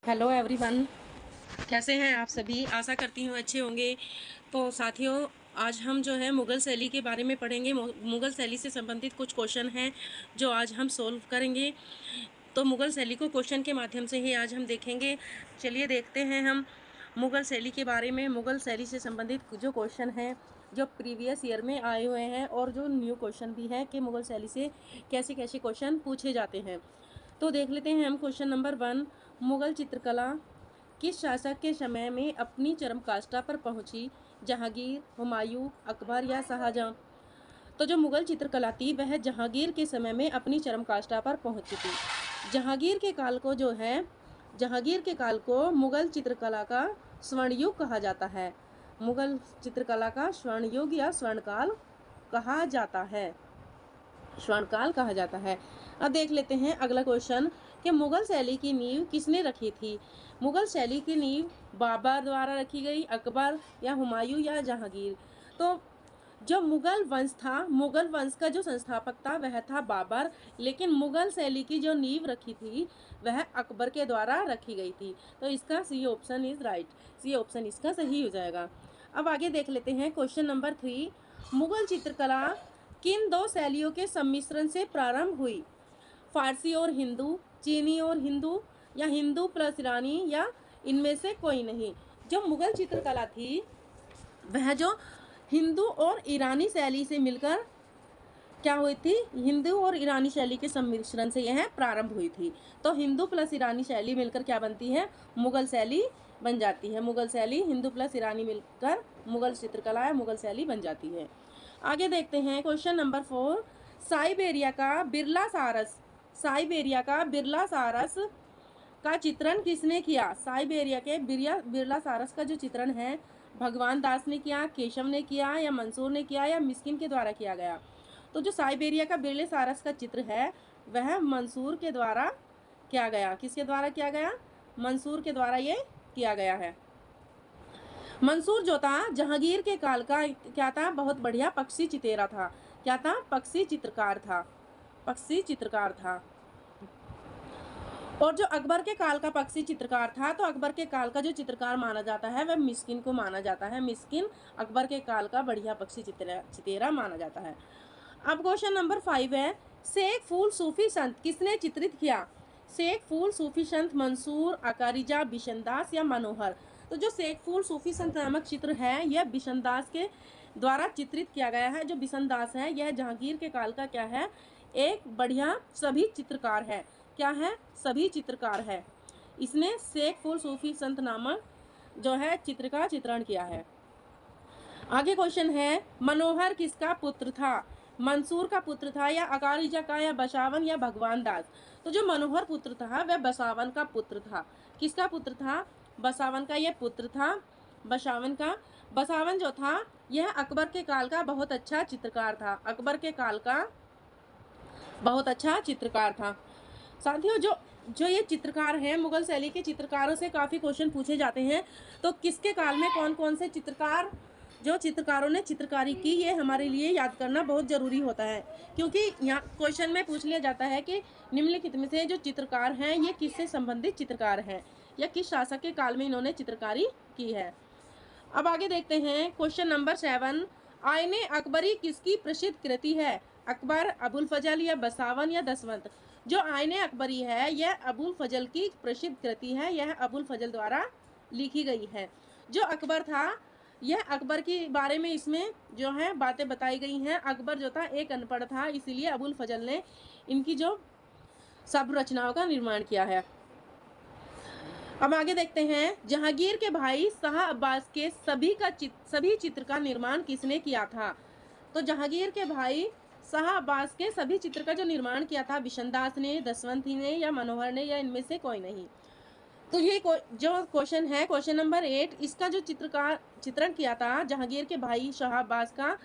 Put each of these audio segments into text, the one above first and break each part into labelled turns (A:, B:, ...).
A: Hello everyone. कैसे हैं आप सभी? आशा करती हूँ अच्छे होंगे। तो साथियों, आज हम जो है मुग़ल शैली के बारे में पढ़ेंगे। मुग़ल शैली से संबंधित कुछ क्वेश्चन हैं जो आज हम सोल्व करेंगे। तो मुग़ल शैली को क्वेश्चन के माध्यम से ही आज हम देखेंगे। चलिए देखते हैं हम मुग़ल शैली के बारे में। मुग़ल शैली से संबंधित जो क्वेश्चन हैं जो प्रीवियस ईयर में आए हुए हैं और जो न्यू क्वेश्चन भी हैं कि मुग़ल शैली से कैसे कैसे क्वेश्चन पूछे जाते हैं। तो देख लेते हैं हम क्वेश्चन नंबर 1। मुग़ल चित्रकला किस शासक के समय में अपनी चरमकाष्ठा पर पहुंची? जहांगीर, हुमायूं, अकबर या शाहजहां? तो जो मुग़ल चित्रकला थी वह जहांगीर के समय में अपनी चरमकाष्ठा पर पहुंची थी। जहांगीर के काल को जो है जहांगीर के काल को मुग़ल चित्रकला का स्वर्ण युग कहा जाता है। मुग़ल चित्रकला का स्वर्ण युग या स्वर्णकाल कहा जाता है। स्वर्णकाल कहा जाता है। अब देख लेते हैं अगला क्वेश्चन कि मुग़ल शैली की नींव किसने रखी थी? मुग़ल शैली की नींव बाबर द्वारा रखी गई, अकबर या हुमायूं या जहांगीर? तो जो मुग़ल वंश था, मुग़ल वंश का जो संस्थापक था वह था बाबर, लेकिन मुग़ल शैली की जो नींव रखी थी वह अकबर के द्वारा रखी गई थी। तो इसका c option is right. C option इसका सही हो जाएगा। अब आगे देख लेते हैं क्वेश्चन नंबर 3। मुग़ल चित्रकला किन दो शैलियों के सम्मिश्रण से प्रारंभ हुई? फारसी और हिंदू, चीनी और हिंदू या हिंदू प्लस ईरानी या इनमें से कोई नहीं? जो मुग़ल चित्रकला थी वह जो हिंदू और ईरानी शैली से मिलकर क्या हुई थी? हिंदू और ईरानी शैली के सम्मिश्रण से यह प्रारंभ हुई थी। तो हिंदू प्लस ईरानी शैली मिलकर क्या बनती है? मुग़ल शैली बन जाती है। मुग़ल शैली हिंदू प्लस ईरानी मिलकर मुग़ल चित्रकला या मुग़ल शैली बन जाती है। आगे देखते हैं क्वेश्चन नंबर 4। साइबेरिया का बिरला सारस का चित्रण किसने किया? साइबेरिया के बिरला सारस का जो चित्रण है भगवान दास ने किया, केशव ने किया या मंसूर ने किया या मिस्किन के द्वारा किया गया? तो जो साइबेरिया का बिरले सारस का चित्र है वह मंसूर के द्वारा किया गया। किसके द्वारा किया गया? मंसूर के द्वारा ये किया गया है। मंसूर जो था जहांगीर के काल का क्या था? बहुत बढ़िया पक्षी चितेरा था। क्या था? पक्षी चित्रकार था। पक्षी चित्रकार था। और जो अकबर के काल का पक्षी चित्रकार था, तो अकबर के काल का जो चित्रकार माना जाता है वह मिस्किन को माना जाता है। मिस्किन अकबर के काल का बढ़िया पक्षी चितेरा माना जाता है। अब क्वेश्चन नंबर 5 है, शेख फूल सूफी संत किसने चित्रित किया? शेख फूल सूफी संत मंसूर, अकारिजा, बिशनदास या मनोहर? तो जो शेख फूल सूफी संत नामक चित्र है यह बिशनदास के द्वारा चित्रित किया गया है। जो बिशनदास है यह जहांगीर के काल का क्या है? एक बढ़िया सभी चित्रकार है। क्या है? सभी चित्रकार है। इसने शेख फूल सूफी संत नामक जो है चित्र का चित्रण किया है। आगे क्वेश्चन है, मनोहर किसका पुत्र था? मंसूर का पुत्र था या अकारिजा का या बसावन या भगवान दास? तो जो मनोहर पुत्र था वह बसावन का पुत्र था। किसका पुत्र था? बसावन का यह पुत्र था। बसावन का बसावन जो था यह अकबर के काल का बहुत अच्छा चित्रकार था। अकबर के काल का बहुत अच्छा चित्रकार था। साथियों, जो जो ये चित्रकार हैं मुग़ल शैली के चित्रकारों से काफ़ी क्वेश्चन पूछे जाते हैं। तो किसके काल में कौन कौन से चित्रकारों ने चित्रकारी की, ये हमारे लिए याद करना बहुत ज़रूरी होता है। क्योंकि यहाँ क्वेश्चन में पूछ लिया जाता है कि निम्नलिखित में से जो चित्रकार हैं ये किससे संबंधित चित्रकार हैं या किस शासक के काल में इन्होंने चित्रकारी की है। अब आगे देखते हैं क्वेश्चन नंबर 7। आईने अकबरी किसकी प्रसिद्ध कृति है? अकबर, अबुल फजल या बसावन या दसवंत? जो आईने अकबरी है यह अबुल फजल की प्रसिद्ध कृति है। यह अबुल फजल द्वारा लिखी गई है। जो अकबर था यह अकबर के बारे में इसमें जो है बातें बताई गई हैं। अकबर जो था एक अनपढ़ था, इसीलिए अबुल फजल ने इनकी जो सब रचनाओं का निर्माण किया है। अब आगे देखते हैं, जहांगीर के भाई शाह अब्बास के सभी चित्र का निर्माण किसने किया था? तो जहांगीर के भाई शाह अब्बास के सभी चित्र का जो निर्माण किया था बिशनदास ने, दसवंत ने या मनोहर ने या इनमें से कोई नहीं? तो ये जो क्वेश्चन है क्वेश्चन नंबर 8, इसका जो चित्रण किया था जहांगीर के भाई शाह अब्बास का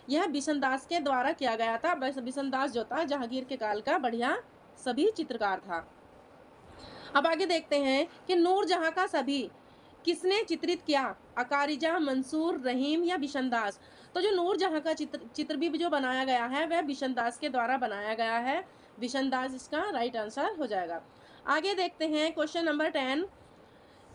A: यह बिशनदास के द्वारा किया गया था। बिशनदास जो था जहांगीर के काल का बढ़िया सभी चित्रकार था। अब आगे देखते हैं कि नूरजहां का सभी किसने चित्रित किया? अकारिजा, मंसूर, रहीम या बिशनदास? तो जो नूरजहां का चित्र भी जो बनाया गया है वह बिशनदास के द्वारा बनाया गया है। बिशनदास इसका राइट आंसर हो जाएगा। आगे देखते हैं क्वेश्चन नंबर 10।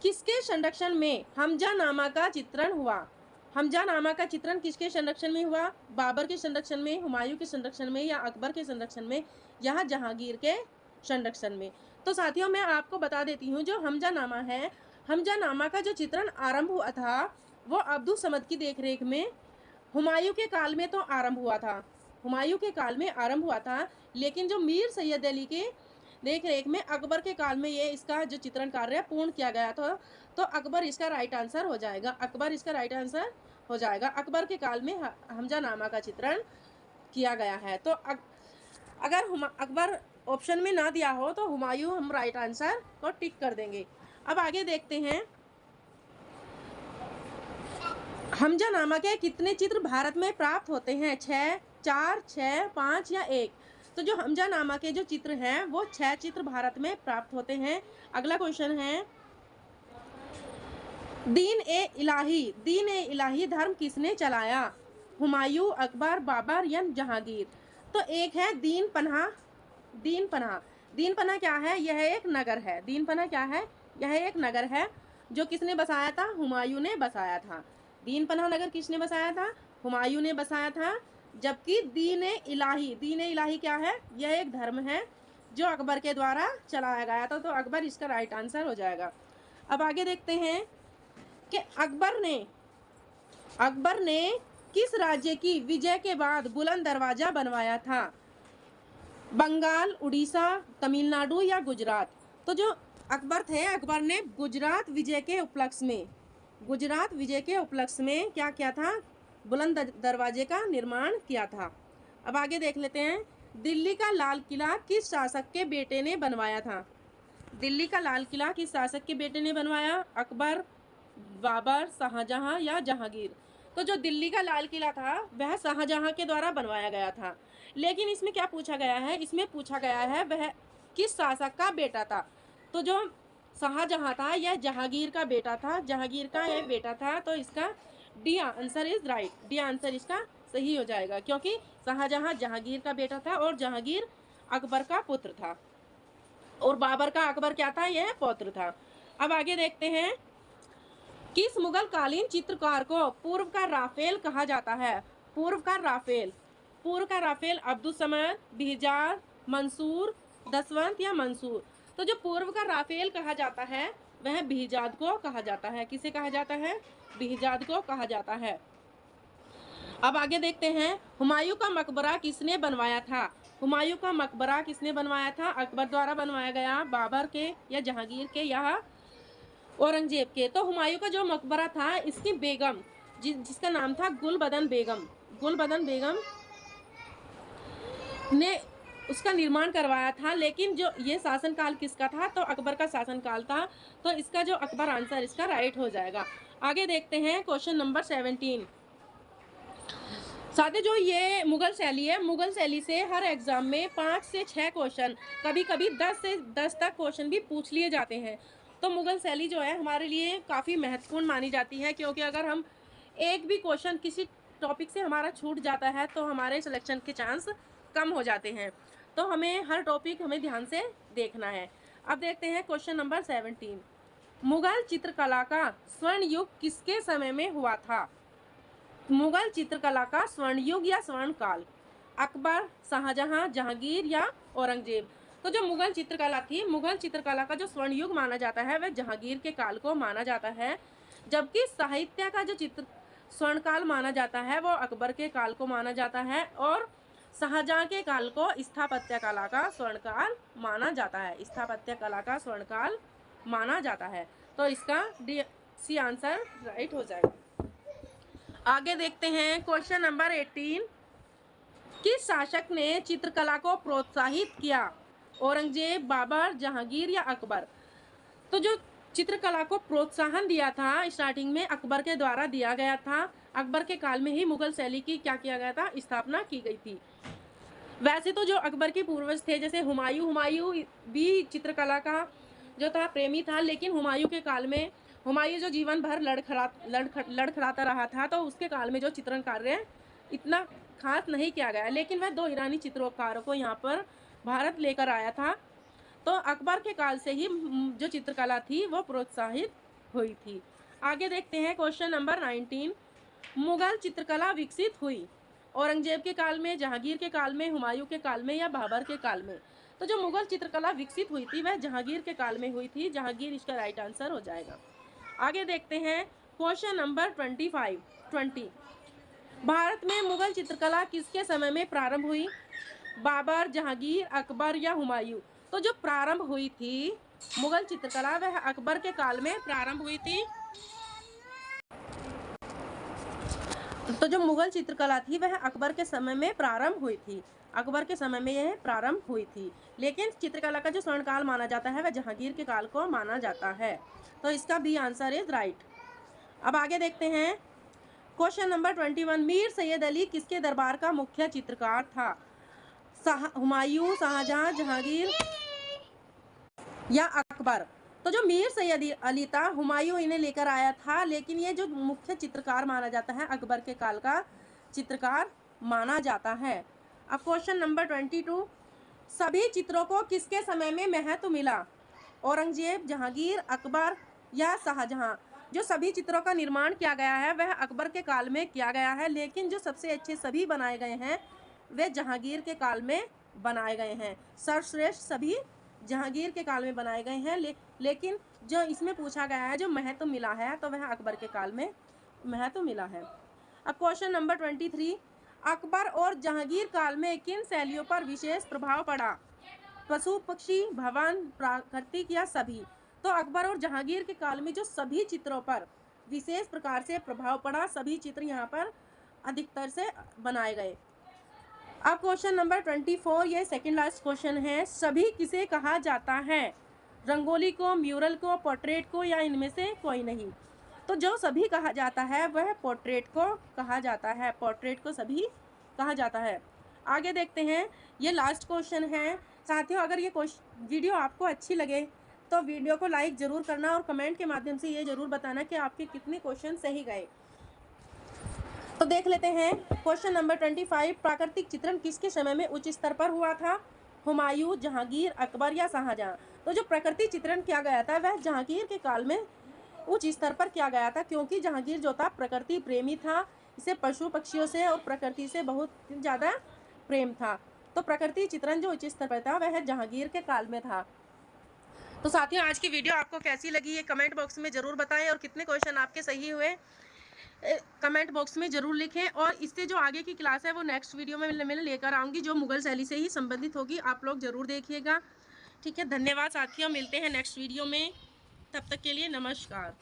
A: किसके संरक्षण में हमजानामा का चित्रण हुआ? हमजानामा का चित्रण किसके संरक्षण में हुआ? बाबर के संरक्षण में, हुमायूं के संरक्षण में, या अकबर के संरक्षण में, या जहांगीर के संरक्षण में? तो साथियों मैं आपको बता देती हूँ, जो हमजानामा है, हमजानामा का जो चित्रण आरंभ हुआ था वो अब्दुस समद की देखरेख में हुमायूं के काल में तो आरंभ हुआ था, हुमायूं के काल में आरंभ हुआ था, लेकिन जो मीर सैयद अली के देख रेख में अकबर के काल में ये इसका जो चित्रण कार्य पूर्ण किया गया था। तो अकबर इसका राइट आंसर हो जाएगा, अकबर इसका राइट आंसर हो जाएगा। अकबर के काल में हमजानामा का चित्रण किया गया है। तो अगर अकबर ऑप्शन में ना दिया हो तो हुमायूं हम राइट आंसर को टिक कर देंगे। अब आगे देखते हैं, हमजानामा के कितने चित्र भारत में प्राप्त होते हैं? 6, 4, 6, 5 या 1? तो जो हमजानामा के जो चित्र हैं वो 6 चित्र भारत में प्राप्त होते हैं। अगला क्वेश्चन है, दीन ए इलाही धर्म किसने चलाया? हुमायूं, अकबर, बाबर या जहांगीर? तो एक है दीन पनाह। दीन पनाह क्या है? यह एक नगर है। दीन पनाह क्या है? यह एक नगर है जो किसने बसाया था? हुमायूं ने बसाया था। दीन पनाह नगर किसने बसाया था? हुमायूं ने बसाया था। जबकि दीन इलाही क्या है? यह एक धर्म है जो अकबर के द्वारा चलाया गया था। तो अकबर इसका राइट आंसर हो जाएगा। अब आगे देखते हैं कि अकबर ने किस राज्य की विजय के बाद बुलंद दरवाजा बनवाया था? बंगाल, उड़ीसा, तमिलनाडु या गुजरात? तो जो अकबर थे, अकबर ने गुजरात विजय के उपलक्ष्य में क्या किया था? बुलंद दरवाजे का निर्माण किया था। अब आगे देख लेते हैं, दिल्ली का लाल किला किस शासक के बेटे ने बनवाया था? दिल्ली का लाल किला किस शासक के बेटे ने बनवाया? अकबर, बाबर, शाहजहां या जहांगीर? तो जो दिल्ली का लाल किला था वह शाहजहां के द्वारा बनवाया गया था। लेकिन इसमें क्या पूछा गया है? इसमें पूछा गया है वह किस शासक का बेटा था। तो जो शाहजहां था यह जहांगीर का बेटा था, जहांगीर का यह बेटा था। तो इसका D answer is right, D answer इसका सही हो जाएगा, क्योंकि शाहजहां जहांगीर का बेटा था और जहांगीर अकबर का पुत्र था और बाबर का अकबर क्या था? यह पौत्र था। अब आगे देखते हैं, किस मुगल कालीन चित्रकार को पूर्व का राफेल कहा जाता है? पूर्व का राफेल अब्दुस समद, बिहजार, मंसूर, दसवंत या मंसूर? तो जो पूर्व का राफेल कहा जाता है वह बिहजाद को कहा जाता है। किसे कहा जाता है? बिहजाद को कहा जाता है। अब आगे देखते हैं, हुमायूं का मकबरा किसने बनवाया था? हुमायूं का मकबरा किसने बनवाया था? अकबर द्वारा बनवाया गया, बाबर के या जहांगीर के या औरंगजेब के? तो हुमायूं का जो मकबरा था इसकी बेगम जिसका नाम था गुलबदन बेगम ने उसका निर्माण करवाया था। लेकिन जो ये शासनकाल किसका था? तो अकबर का शासनकाल था। तो इसका जो अकबर आंसर इसका राइट हो जाएगा। आगे देखते हैं क्वेश्चन नंबर 17। साथ ही जो ये मुगल शैली है, मुगल शैली से हर एग्जाम में 5 से 6 क्वेश्चन, कभी कभी 10 से 10 तक क्वेश्चन भी पूछ लिए जाते हैं। तो मुगल शैली जो है हमारे लिए काफ़ी महत्वपूर्ण मानी जाती है, क्योंकि अगर हम एक भी क्वेश्चन किसी टॉपिक से हमारा छूट जाता है तो हमारे सिलेक्शन के चांस कम हो जाते हैं। तो हमें हर टॉपिक हमें ध्यान से देखना है। अब देखते हैं क्वेश्चन नंबर 17। मुगल चित्रकला का स्वर्ण युग किसके समय में हुआ था? मुगल चित्रकला का स्वर्ण युग या स्वर्ण काल, अकबर, शाहजहां, जहांगीर या औरंगजेब? तो जो मुगल चित्रकला थी, मुगल चित्रकला का जो स्वर्ण युग माना जाता है वह जहांगीर के काल को माना जाता है। जबकि साहित्य का जो चित्र स्वर्ण काल माना जाता है वो अकबर के काल को माना जाता है और शाहजहां के काल को स्थापत्य कला का स्वर्ण काल माना जाता है। स्थापत्य कला का स्वर्ण काल माना जाता है। तो इसका सी आंसर राइट हो जाएगा। आगे देखते हैं क्वेश्चन नंबर 18। किस शासक ने चित्रकला को प्रोत्साहित किया? औरंगजेब, बाबर, जहांगीर या अकबर? तो जो चित्रकला को प्रोत्साहन दिया था स्टार्टिंग में अकबर के द्वारा दिया गया था। अकबर के काल में ही मुगल शैली की क्या किया गया था? स्थापना की गई थी। वैसे तो जो अकबर के पूर्वज थे जैसे हुमायूं भी चित्रकला का जो था प्रेमी था, लेकिन हुमायूं के काल में हुमायूं जो जीवन भर लड़खड़ाता रहा था तो उसके काल में जो चित्रण कार्य इतना खास नहीं किया गया। लेकिन वह 2 ईरानी चित्रकारों को यहाँ पर भारत लेकर आया था। तो अकबर के काल से ही जो चित्रकला थी वो प्रोत्साहित हुई थी। आगे देखते हैं क्वेश्चन नंबर 19। मुगल चित्रकला विकसित हुई औरंगजेब के काल में, जहांगीर के काल में, हुमायूं के काल में या बाबर के काल में? तो जो मुगल चित्रकला विकसित हुई थी वह जहांगीर के काल में हुई थी। जहांगीर इसका राइट आंसर हो जाएगा। आगे देखते हैं क्वेश्चन नंबर 20। भारत में मुगल चित्रकला किसके समय में प्रारंभ हुई? बाबर, जहांगीर, अकबर या हुमायूं? तो जो प्रारंभ हुई थी मुगल चित्रकला वह अकबर के काल में प्रारंभ हुई थी। तो जो मुगल चित्रकला थी वह अकबर के समय में प्रारंभ हुई थी। अकबर के समय में यह प्रारंभ हुई थी, लेकिन चित्रकला का जो स्वर्णकाल माना जाता है वह जहांगीर के काल को माना जाता है। तो इसका बी आंसर इज राइट। अब आगे देखते हैं क्वेश्चन नंबर 21। मीर सैयद अली किसके दरबार का मुख्य चित्रकार था? हुमायूं, शाहजहां, जहांगीर या अकबर? तो जो मीर सैयद अली था हुमायूं इन्हें लेकर आया था, लेकिन ये जो मुख्य चित्रकार माना जाता है अकबर के काल का चित्रकार माना जाता है। अब क्वेश्चन नंबर 22। सभी चित्रों को किसके समय में महत्व मिला? औरंगजेब, जहांगीर, अकबर या शाहजहां? जो सभी चित्रों का निर्माण किया गया है वह अकबर के काल में किया गया है, लेकिन जो सबसे अच्छे सभी बनाए गए हैं वे जहांगीर के काल में बनाए गए हैं। सर्वश्रेष्ठ सभी जहांगीर के काल में बनाए गए हैं, लेकिन जो इसमें पूछा गया है जो महत्व मिला है तो वह अकबर के काल में महत्व मिला है। अब क्वेश्चन नंबर 23। अकबर और जहांगीर काल में किन शैलियों पर विशेष प्रभाव पड़ा? पशु पक्षी, भवन, प्राकृतिक या सभी? तो अकबर और जहांगीर के काल में जो सभी चित्रों पर विशेष प्रकार से प्रभाव पड़ा, सभी चित्र यहाँ पर अधिकतर से बनाए गए। अब क्वेश्चन नंबर 24, ये सेकंड लास्ट क्वेश्चन है। सभी किसे कहा जाता है? रंगोली को, म्यूरल को, पोर्ट्रेट को या इनमें से कोई नहीं? तो जो सभी कहा जाता है वह पोर्ट्रेट को कहा जाता है। पोर्ट्रेट को सभी कहा जाता है। आगे देखते हैं, ये लास्ट क्वेश्चन है। साथियों, अगर ये वीडियो आपको अच्छी लगे तो वीडियो को लाइक ज़रूर करना और कमेंट के माध्यम से ये ज़रूर बताना कि आपके कितने क्वेश्चन सही गए। तो देख लेते हैं क्वेश्चन नंबर 25। प्राकृतिक चित्रण किसके समय में उच्च स्तर पर हुआ था? हुमायूं, जहांगीर, अकबर या शाहजहां? तो जो प्रकृति चित्रण किया गया था वह जहांगीर के काल में उच्च स्तर पर किया गया था, क्योंकि जहांगीर जो था प्रकृति प्रेमी था। इसे पशु पक्षियों से और प्रकृति से बहुत ज़्यादा प्रेम था। तो प्रकृति चित्रण जो उच्च स्तर पर था वह जहांगीर के काल में था। तो साथियों, आज की वीडियो आपको कैसी लगी ये कमेंट बॉक्स में ज़रूर बताएं, और कितने क्वेश्चन आपके सही हुए कमेंट बॉक्स में ज़रूर लिखें। और इससे जो आगे की क्लास है वो नेक्स्ट वीडियो में मैं लेकर आऊँगी, जो मुगल शैली से ही संबंधित होगी। आप लोग ज़रूर देखिएगा। ठीक है, धन्यवाद साथियों, मिलते हैं नेक्स्ट वीडियो में। तब तक के लिए नमस्कार।